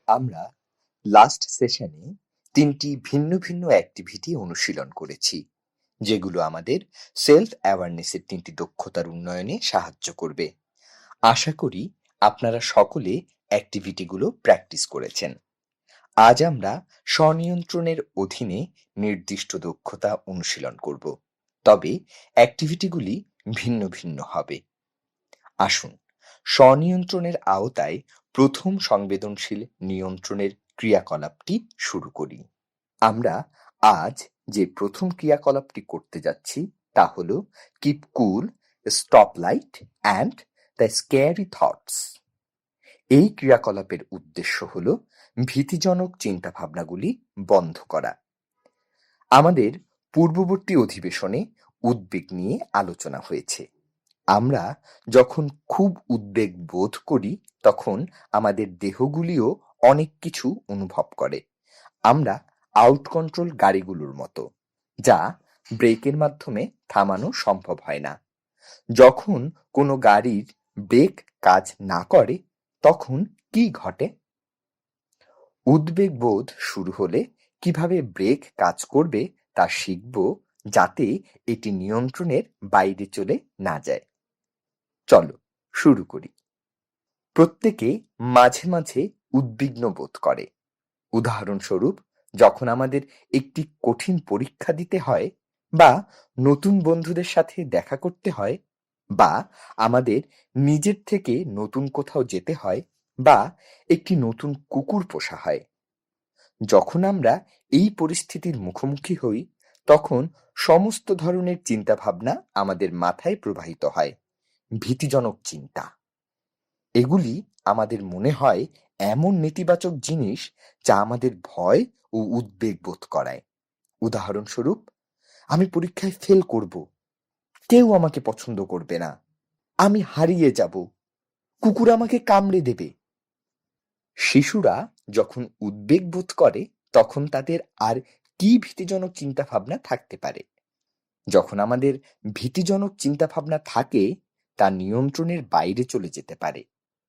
আমরা লাস্ট সেশনে ৩টি ভিন্ন ভিন্ন অ্যাক্টিভিটি অনুশীলন করেছি, যেগুলো আমাদের সেলফ অ্যাওয়ারনেসের ৩টি দক্ষতার উন্নয়নে সাহায্য করবে। আশা করি আপনারা সকলে অ্যাক্টিভিটিগুলো প্র্যাকটিস করেছেন। আজ আমরা স্বনিয়ন্ত্রণের অধীনে নির্দিষ্ট দক্ষতা অনুশীলন করব, তবে অ্যাক্টিভিটিগুলি ভিন্ন ভিন্ন হবে। আসুন স্বনিয়ন্ত্রণের আওতায় প্রথম সংবেদনশীল নিয়ন্ত্রণের ক্রিয়াকলাপটি শুরু করি। আমরা আজ যে প্রথম ক্রিয়াকলাপটি করতে যাচ্ছি তা হল keep cool, stop light and the scary thoughts. এই ক্রিয়াকলাপের উদ্দেশ্য হল ভীতিজনক চিন্তাভাবনাগুলি বন্ধ করা। আমাদের পূর্ববর্তী অধিবেশনে উদ্বেগ নিয়ে আলোচনা হয়েছে। আমরা যখন খুব উদ্বেগ বোধ করি তখন আমাদের দেহগুলিও অনেক কিছু অনুভব করে। আমরা আউট কন্ট্রোল গাড়িগুলোর মতো, যা ব্রেকের মাধ্যমে থামানো সম্ভব হয় না। যখন কোনো গাড়ির ব্রেক কাজ না করে তখন কি ঘটে? উদ্বেগ বোধ শুরু হলে কিভাবে ব্রেক কাজ করবে তা শিখব, যাতে এটি নিয়ন্ত্রণের বাইরে চলে না যায়। চলো শুরু করি। প্রত্যেকে মাঝে মাঝে উদ্বিগ্ন বোধ করে। উদাহরণস্বরূপ, যখন আমাদের একটি কঠিন পরীক্ষা দিতে হয়, বা নতুন বন্ধুদের সাথে দেখা করতে হয়, বা আমাদের নিজের থেকে নতুন কোথাও যেতে হয়, বা একটি নতুন কুকুর পোষা হয়। যখন আমরা এই পরিস্থিতির মুখোমুখি হই তখন সমস্ত ধরনের চিন্তাভাবনা আমাদের মাথায় প্রবাহিত হয়। ভীতিজনক চিন্তা, এগুলি আমাদের মনে হয় এমন নেতিবাচক জিনিস যা আমাদের ভয় ও উদ্বেগ বোধ করায়। উদাহরণস্বরূপ, আমি পরীক্ষায় ফেল করব, কেউ আমাকে পছন্দ করবে না, আমি হারিয়ে যাব, কুকুর আমাকে কামড়ে দেবে। শিশুরা যখন উদ্বেগ বোধ করে তখন তাদের আর কি ভীতিজনক চিন্তাভাবনা থাকতে পারে? যখন আমাদের ভীতিজনক চিন্তাভাবনা থাকে তা নিয়ন্ত্রণের বাইরে চলে যেতে পারে।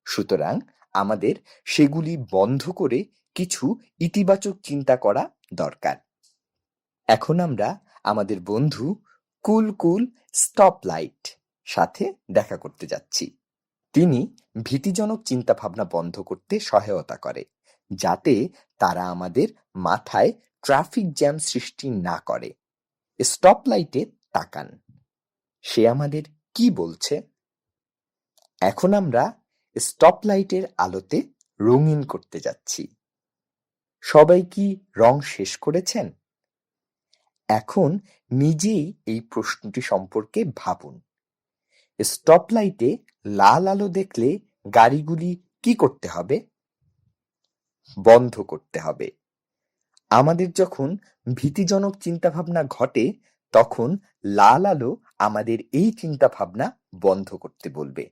সুতরাং আমাদের সেগুলি বন্ধ করে কিছু ইতিবাচক চিন্তা করা দরকার। এখন আমরা আমাদের বন্ধু কুল কুল স্টপ লাইট সাথে দেখা করতে যাচ্ছি। তিনি ভীতিজনক চিন্তাভাবনা বন্ধ করতে সহায়তা করে, যাতে তারা আমাদের মাথায় ট্রাফিক জ্যাম সৃষ্টি না করে। স্টপ লাইটে তাকান, সে আমাদের কি বলছে? এখন আমরা স্টপ লাইটের আলোতে রঙিন করতে যাচ্ছি। সবাই কি রং শেষ করেছেন? এখন নিজেই এই প্রশ্নটি সম্পর্কে ভাবুন। স্টপ লাইটে লাল আলো দেখলে গাড়িগুলি কি করতে হবে? বন্ধ করতে হবে। আমাদের যখন ভীতিজনক চিন্তাভাবনা ঘটে তখন লাল আলো আমাদের এই চিন্তাভাবনা বন্ধ করতে বলবে।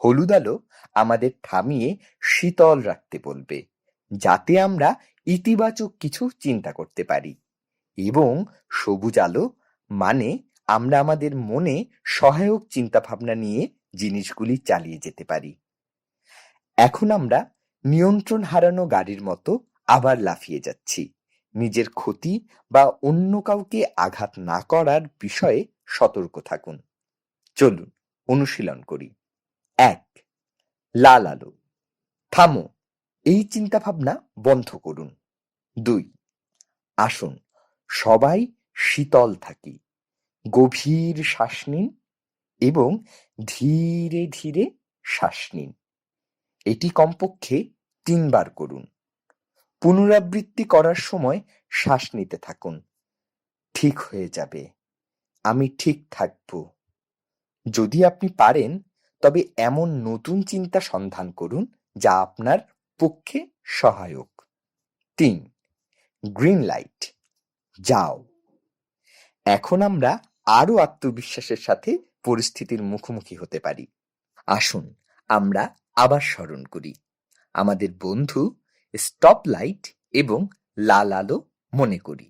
হলুদ আলো আমাদের থামিয়ে শীতল রাখতে বলবে, যাতে আমরা ইতিবাচক কিছু চিন্তা করতে পারি। এবং সবুজ আলো মানে আমরা আমাদের মনে সহায়ক চিন্তাভাবনা নিয়ে জিনিসগুলি চালিয়ে যেতে পারি। এখন আমরা নিয়ন্ত্রণ হারানো গাড়ির মতো আবার লাফিয়ে যাচ্ছি। নিজের ক্ষতি বা অন্য কাউকে আঘাত না করার বিষয়ে সতর্ক থাকুন। চলুন অনুশীলন করি। ১. লাল আলো, থামো, এই চিন্তাভাবনা বন্ধ করুন। ২. আসুন সবাই শীতল থাকি, গভীর শ্বাস নিন এবং ধীরে ধীরে শ্বাস নিন। এটি কমপক্ষে ৩ বার করুন। পুনরাবৃত্তি করার সময় শ্বাস নিতে থাকুন। ঠিক হয়ে যাবে, আমি ঠিক থাকব। যদি আপনি পারেন তবে এমন নতুন চিন্তা সন্ধান করুন যা আপনার পক্ষে সহায়ক। ৩. গ্রিন লাইট, যাও। এখন আমরা আরো আত্মবিশ্বাসের সাথে পরিস্থিতির মুখোমুখি হতে পারি। আসুন আমরা আবার স্মরণ করি। আমাদের বন্ধু স্টপ লাইট এবং লাল আলো মনে করি,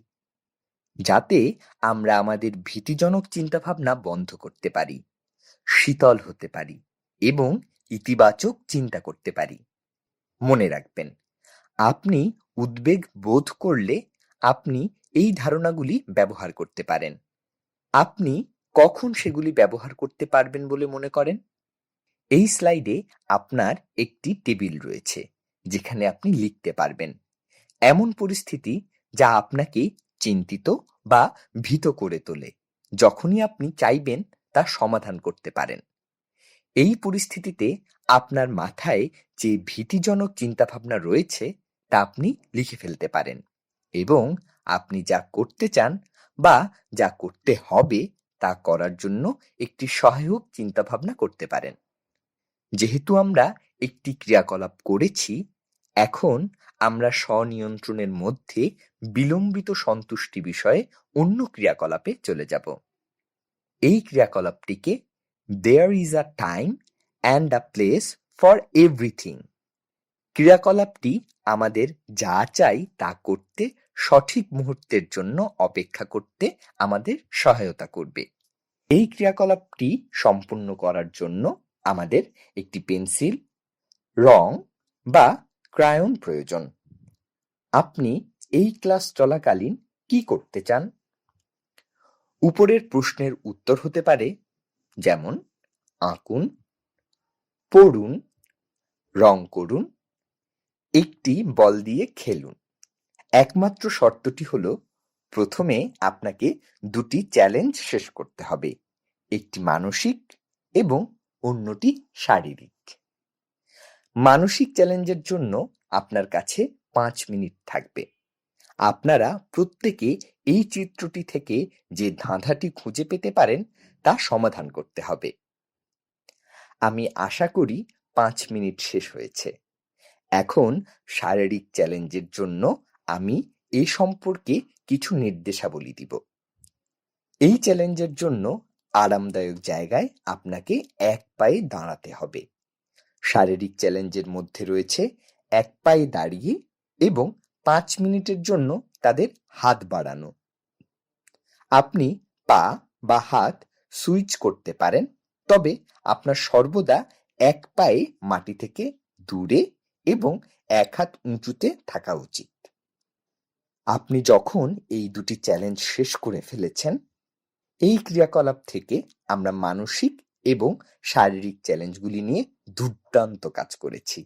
যাতে আমরা আমাদের ভীতিজনক চিন্তাভাবনা বন্ধ করতে পারি, শীতল হতে পারি এবং ইতিবাচক চিন্তা করতে পারি। মনে রাখবেন, আপনি উদ্বেগ বোধ করলে আপনি এই ধারণাগুলি ব্যবহার করতে পারেন। আপনি কখন সেগুলি ব্যবহার করতে পারবেন বলে মনে করেন? এই স্লাইডে আপনার একটি টেবিল রয়েছে যেখানে আপনি লিখতে পারবেন এমন পরিস্থিতি যা আপনাকে চিন্তিত বা ভীত করে তোলে। যখনই আপনি চাইবেন তা সমাধান করতে পারেন। এই পরিস্থিতিতে আপনার মাথায় যে ভীতিজনক চিন্তাভাবনা রয়েছে তা আপনি লিখে ফেলতে পারেন এবং আপনি যা করতে চান বা যা করতে হবে তা করার জন্য একটি সহায়ক চিন্তাভাবনা করতে পারেন। যেহেতু আমরা একটি ক্রিয়াকলাপ করেছি, এখন আমরা স্বনিয়ন্ত্রণের মধ্যে বিলম্বিত সন্তুষ্টি বিষয়ে অন্য ক্রিয়াকলাপে চলে যাব। এই ক্রিয়াকলাপটিকে "There is a time and a place for everything" ক্রিয়াকলাপটি আমাদের যা চাই তা করতে সঠিক মুহূর্তের জন্য অপেক্ষা করতে আমাদের সহায়তা করবে। এই ক্রিয়াকলাপটি সম্পূর্ণ করার জন্য আমাদের একটি পেন্সিল, রং বা ক্রায়ন প্রয়োজন। আপনি এই ক্লাস চলাকালীন কি করতে চান? উপরের প্রশ্নের উত্তর হতে পারে যেমন আঁকুন, পড়ুন, রং করুন, একটি বল দিয়ে খেলুন। একমাত্র শর্তটি হলো প্রথমে আপনাকে দুটি চ্যালেঞ্জ শেষ করতে হবে, একটি মানসিক এবং অন্যটি শারীরিক। মানসিক চ্যালেঞ্জের জন্য আপনার কাছে 5 মিনিট থাকবে। আপনারা প্রত্যেকে এই চিত্রটি থেকে যে ধাঁধাটি খুঁজে পেতে পারেন তা সমাধান করতে হবে। আমি আশা করি 5 মিনিট শেষ হয়েছে। এখন শারীরিক চ্যালেঞ্জের জন্য আমি এ সম্পর্কে কিছু নির্দেশাবলী দিব। এই চ্যালেঞ্জের জন্য আরামদায়ক জায়গায় আপনাকে এক পায়ে দাঁড়াতে হবে। শারীরিক চ্যালেঞ্জের মধ্যে রয়েছে এক পায়ে দাঁড়িয়ে এবং 5 মিনিটের জন্য তাদের হাত বাড়ানো। আপনি পা বা হাত সুইচ করতে পারেন, তবে আপনার সর্বদা এক পায়ে মাটি থেকে দূরে এবং এক হাত উঁচুতে থাকা উচিত। আপনি যখন এই দুটি চ্যালেঞ্জ শেষ করে ফেলেছেন, এই ক্রিয়াকলাপ থেকে আমরা মানসিক এবং শারীরিক চ্যালেঞ্জগুলি নিয়ে দুর্দান্ত কাজ করেছি।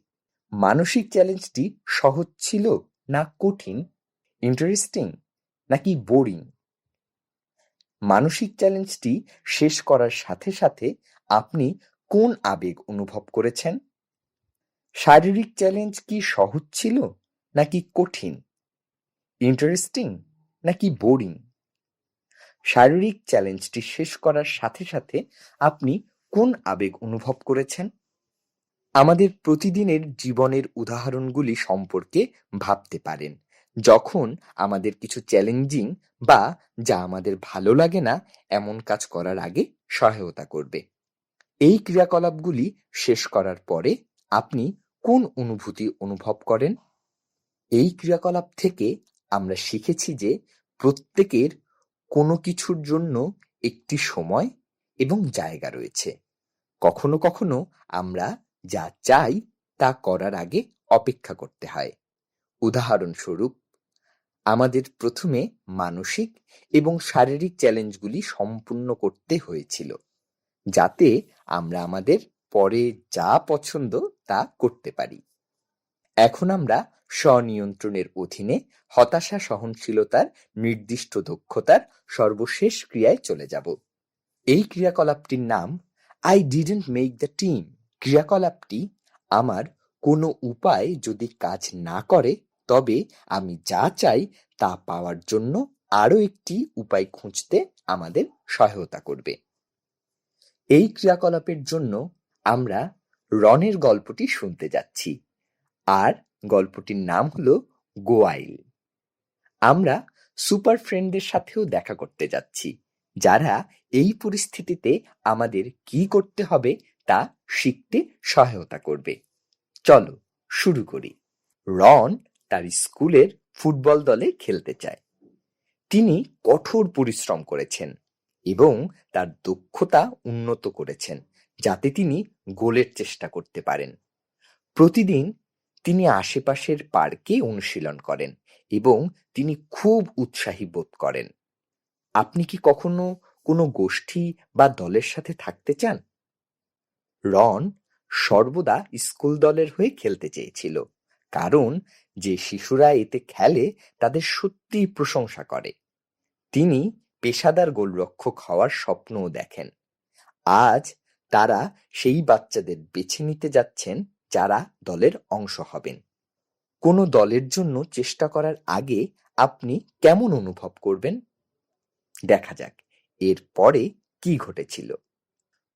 মানসিক চ্যালেঞ্জটি সহজ ছিল না কঠিন, ইন্টারেস্টিং নাকি বোরিং? মানসিক চ্যালেঞ্জটি শেষ করার সাথে সাথে আপনি কোন আবেগ অনুভব করেছেন? শারীরিক চ্যালেঞ্জ কি সহজ ছিল নাকি কঠিন, ইন্টারেস্টিং নাকি বোরিং? শারীরিক চ্যালেঞ্জটি শেষ করার সাথে সাথে আপনি কোন আবেগ অনুভব করেছেন? আমাদের প্রতিদিনের জীবনের উদাহরণগুলি সম্পর্কে ভাবতে পারেন, যখন আমাদের কিছু চ্যালেঞ্জিং বা যা আমাদের ভালো লাগে না এমন কাজ করার আগে সহায়তা করবে। এই ক্রিয়াকলাপগুলি শেষ করার পরে আপনি কোন অনুভূতি অনুভব করেন? এই ক্রিয়াকলাপ থেকে আমরা শিখেছি যে প্রত্যেকের কোনো কিছুর জন্য একটি সময় এবং জায়গা রয়েছে। কখনো কখনো আমরা যা চাই তা করার আগে অপেক্ষা করতে হয়। উদাহরণস্বরূপ, আমাদের প্রথমে মানসিক এবং শারীরিক চ্যালেঞ্জগুলি সম্পূর্ণ করতে হয়েছিল, যাতে আমরা আমাদের পরে যা পছন্দ তা করতে পারি। এখন আমরা স্বনিয়ন্ত্রণের অধীনে হতাশা সহনশীলতার নির্দিষ্ট দক্ষতার সর্বশেষ ক্রিয়ায় চলে যাব। এই ক্রিয়াকলাপটির নাম "I didn't make the team" ক্রিয়াকলাপটি আমার কোনো উপায় যদি কাজ না করে, তবে আমি যা চাই তা পাওয়ার জন্য আরও একটি উপায় খুঁজতে আমাদের সহায়তা করবে। এই ক্রিয়াকলাপের জন্য আমরা রনের গল্পটি শুনতে যাচ্ছি, আর গল্পটির নাম হলো গোয়াইল। আমরা সুপার ফ্রেন্ডদের সাথেও দেখা করতে যাচ্ছি, যারা এই পরিস্থিতিতে আমাদের কি করতে হবে তা শিখতে সহায়তা করবে। চলো শুরু করি। রন তার স্কুলের ফুটবল দলে খেলতে চায়। তিনি কঠোর পরিশ্রম করেছেন এবং তার দক্ষতা উন্নত করেছেন, যাতে তিনি গোলের চেষ্টা করতে পারেন। প্রতিদিন তিনি আশেপাশের পার্কে অনুশীলন করেন এবং তিনি খুব উৎসাহী বোধ করেন। আপনি কি কখনো কোনো গোষ্ঠী বা দলের সাথে থাকতে চান? রন সর্বদা স্কুল দলের হয়ে খেলতে চেয়েছিল, কারণ যে শিশুরা এতে খেলে তাদের সত্যিই প্রশংসা করে। তিনি পেশাদার গোলরক্ষক হওয়ার স্বপ্নও দেখেন। আজ তারা সেই বাচ্চাদের বেছে নিতে যাচ্ছেন যারা দলের অংশ হবেন। কোনো দলের জন্য চেষ্টা করার আগে আপনি কেমন অনুভব করবেন? দেখা যাক এর পরে কি ঘটেছিল।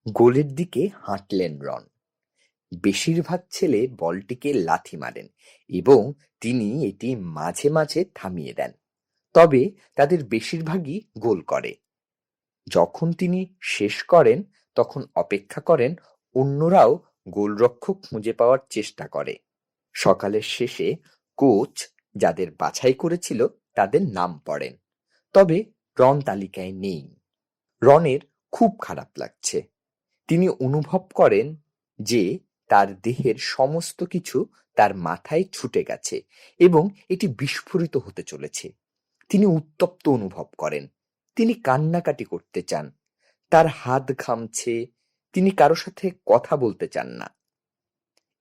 গোলের দিকে হাঁটলেন রন। বেশিরভাগ ছেলে বলটিকে লাথি মারেন এবং তিনি এটি মাঝে মাঝে থামিয়ে দেন, তবে তাদের বেশিরভাগই গোল করে। যখন তিনি শেষ করেন তখন অপেক্ষা করেন অন্যরাও গোলরক্ষক খুঁজে পাওয়ার চেষ্টা করে। সকালের শেষে কোচ যাদের বাছাই করেছিল তাদের নাম পড়েন, তবে রন তালিকায় নেই। রনের খুব খারাপ লাগছে। তিনি অনুভব করেন যে তার দেহের সমস্ত কিছু তার মাথায় ছুটে গেছে এবং এটি বিস্ফোরিত হতে চলেছে। তিনি উত্তপ্ত অনুভব করেন। তিনি কান্নাকাটি করতে চান। তার হাত ঘামছে। তিনি কারো সাথে কথা বলতে চান না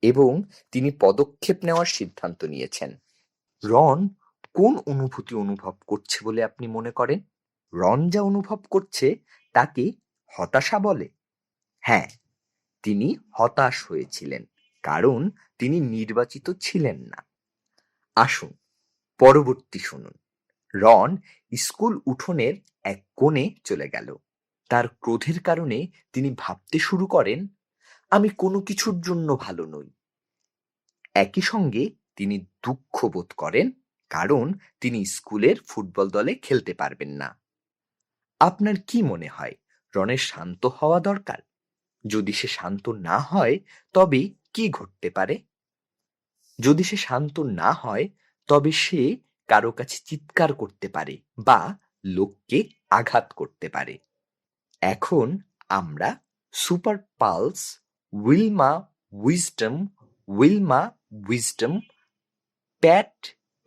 এবং তিনি পদক্ষেপ নেওয়ার সিদ্ধান্ত নিয়েছেন। রন কোন অনুভূতি অনুভব করছে বলে আপনি মনে করেন? রন যা অনুভব করছে তাকে হতাশা বলে। হ্যাঁ, তিনি হতাশ হয়েছিলেন কারণ তিনি নির্বাচিত ছিলেন না। আসুন পরবর্তী শুনুন। রন স্কুল উঠোনের এক কোণে চলে গেল। তার ক্রোধের কারণে তিনি ভাবতে শুরু করেন, আমি কোনো কিছুর জন্য ভালো নই। একই সঙ্গে তিনি দুঃখ বোধ করেন কারণ তিনি স্কুলের ফুটবল দলে খেলতে পারবেন না। আপনার কি মনে হয় রনের শান্ত হওয়া দরকার? যদি সে শান্ত না হয় তবে কি ঘটতে পারে? যদি সে শান্ত না হয় তবে সে কারো কাছে চিৎকার করতে পারে বা লোককে আঘাত করতে পারে। এখন আমরা super pals, Wilma wisdom, Pat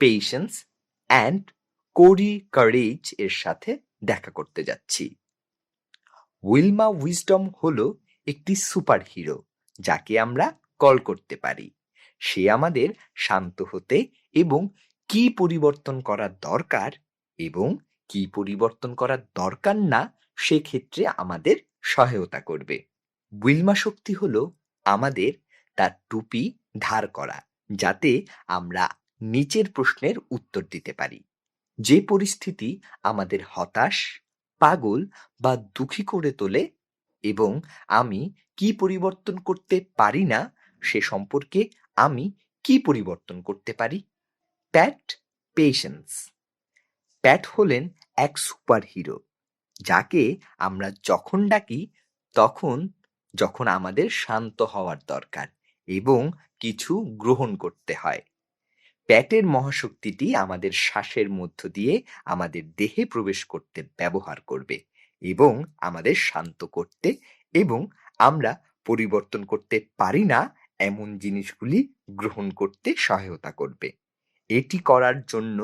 patience and Corey courage এর সাথে দেখা করতে যাচ্ছি। উইলমা উইজডম হলো একটি সুপার হিরো যাকে আমরা কল করতে পারি। সে আমাদের শান্ত হতে এবং কি পরিবর্তন করা দরকার এবং কি পরিবর্তন করা দরকার না সেক্ষেত্রে আমাদের সহায়তা করবে। উইলমা শক্তি হলো আমাদের তার টুপি ধার করা, যাতে আমরা নিচের প্রশ্নের উত্তর দিতে পারি। যে পরিস্থিতি আমাদের হতাশ, পাগল বা দুঃখী করে তোলে এবং আমি কি পরিবর্তন করতে পারি না সে সম্পর্কে আমি কি পরিবর্তন করতে পারি। প্যাট পেশেন্স। প্যাট হলেন এক সুপার হিরো যাকে আমরা যখন ডাকি তখন যখন আমাদের শান্ত হওয়ার দরকার এবং কিছু গ্রহণ করতে হয়। প্যাটের মহাশক্তিটি আমাদের শ্বাসের মধ্য দিয়ে আমাদের দেহে প্রবেশ করতে ব্যবহার করবে এবং আমাদের শান্ত করতে এবং আমরা পরিবর্তন করতে পারি না এমন জিনিসগুলি গ্রহণ করতে সহায়তা করবে। এটি করার জন্য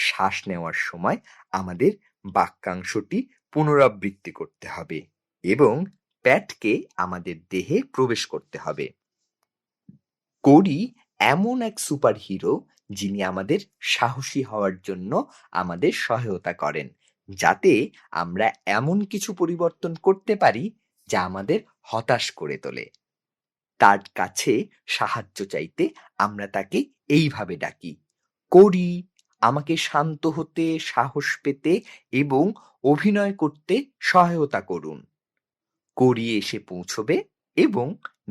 শ্বাস নেওয়ার সময় আমাদের বাক্যাংশটি পুনরাবৃত্তি করতে হবে এবং প্যাটকে আমাদের দেহে প্রবেশ করতে হবে। কোরি এমন এক সুপার হিরো যিনি আমাদের সাহসী হওয়ার জন্য আমাদের সহায়তা করেন, যাতে আমরা এমন কিছু পরিবর্তন করতে পারি যা আমাদের হতাশ করে তোলে। তার কাছে সাহায্য চাইতে আমরা তাকে এইভাবে ডাকি, কোরি, আমাকে শান্ত হতে, সাহস পেতে এবং অভিনয় করতে সহায়তা করুন। কোরি এসে পৌঁছবে এবং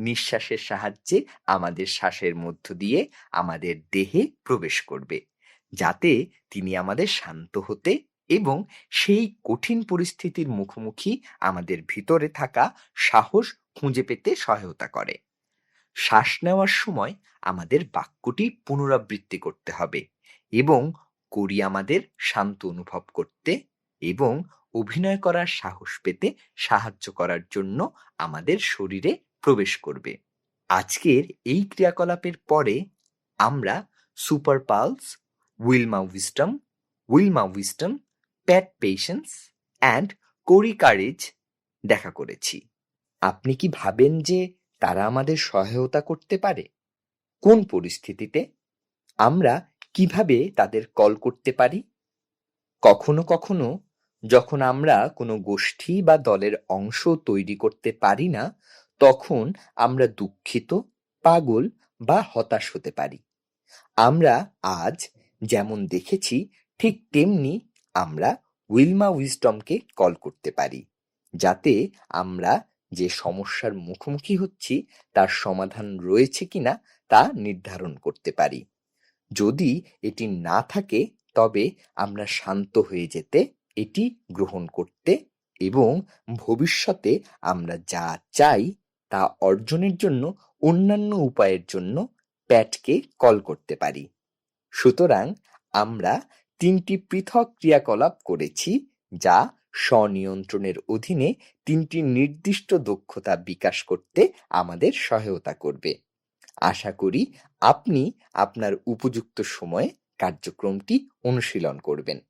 নিঃশ্বাসের সাহায্যে আমাদের শ্বাসের মধ্য দিয়ে আমাদের দেহে প্রবেশ করবে, যাতে তিনি আমাদের শান্ত হতে এবং সেই কঠিন পরিস্থিতির মুখোমুখি আমাদের ভিতরে থাকা সাহস খুঁজে পেতে সহায়তা করে। শ্বাস নেওয়ার সময় আমাদের বাক্যটি পুনরাবৃত্তি করতে হবে এবং কোরি আমাদের শান্ত অনুভব করতে এবং অভিনয় করার সাহস পেতে সাহায্য করার জন্য আমাদের শরীরে প্রবেশ করবে। আজকের এই ক্রিয়াকলাপের পরে আমরা super pals, Wilma wisdom, Pat patience and Corey courage দেখা করেছি। আপনি কি ভাবেন যে তারা আমাদের সহায়তা করতে পারে? কোন পরিস্থিতিতে? আমরা কিভাবে তাদের কল করতে পারি? কখনো কখনো যখন আমরা কোনো গোষ্ঠী বা দলের অংশ তৈরি করতে পারি না, তখন আমরা দুঃখিত, পাগল বা হতাশ হতে পারি। আমরা আজ যেমন দেখেছি, ঠিক তেমনি আমরা উইলমা উইজডমকে কল করতে পারি, যাতে আমরা যে সমস্যার মুখোমুখি হচ্ছি তার সমাধান রয়েছে কিনা তা নির্ধারণ করতে পারি। যদি এটি না থাকে, তবে আমরা শান্ত হয়ে যেতে, এটি গ্রহণ করতে এবং ভবিষ্যতে আমরা যা চাই তা অর্জনের জন্য অন্যান্য উপায়ের জন্য প্যাটকে কল করতে পারি। সুতরাং আমরা ৩টি পৃথক ক্রিয়াকলাপ করেছি, যা স্বনিয়ন্ত্রণের অধীনে ৩টি নির্দিষ্ট দক্ষতা বিকাশ করতে আমাদের সহায়তা করবে। আশা করি আপনি আপনার উপযুক্ত সময়ে কার্যক্রমটি অনুশীলন করবেন।